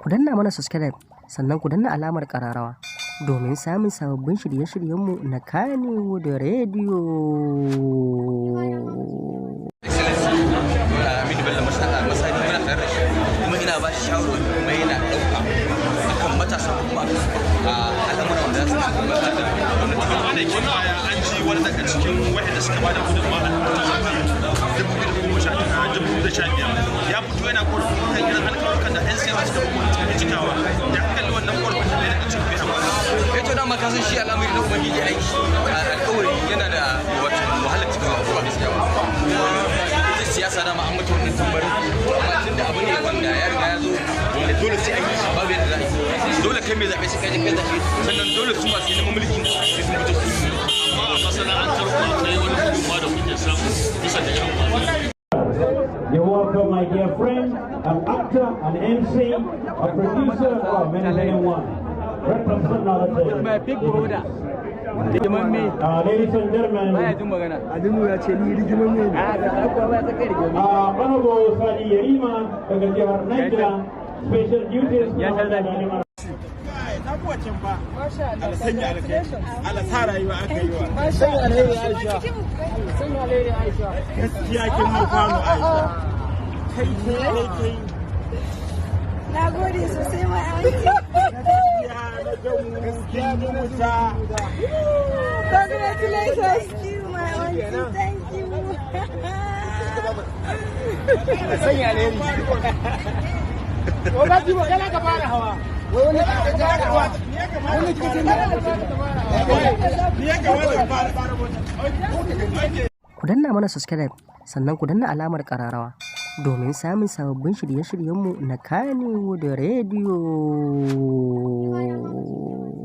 Ku danna mana subscribe sannan ku danna alamar ƙararrawa domin samun sababbin shirye-shiryenmu na Kannywood Radio. Aminu Bello Masani muna tare da shi kuma ina ba shi shawarwari kuma yana ɗauka akan matasa kuma a al'amuran da za su gabatar da gwamnati. Kwanakin baya an ji wani daga cikin waɗanda suka bada gudunmawa a ya fito yana korafin kan irin alƙawarkan da 'yan siyasa suka bugu cikawa da kalli wannan korafin da daga cikin biya ya to dama kasan shi al'amari na ubangiji aiki alƙawari yana da wata wahalar cikin ko ba gaskiya ba ita siyasa dama an mutu wannan tambarin amma tun da abu ne wanda ya riga ya zo wanda dole sai an yi shi babu yadda za a yi dole kai mai zaɓe sai kai kai zaɓe sannan dole su masu neman mulki sai sun fito su yi amma a masana'antar ku akwai wani gudunmawa da kuke samu bisa da yan uwa. You welcome my dear friend, an actor, an MC, a producer, or many, many one. Representative. My big brother. Ladies and gentlemen, Honorable Sadi Yerima, Niger, special duties. Na gode sosai mai aiki. Congratulations to you, my auntie. Thank you. Ku danna mana subscribe sannan ku danna alamar ƙararrawa domin samun sababbin shirye-shiryenmu na Kannywood Radio.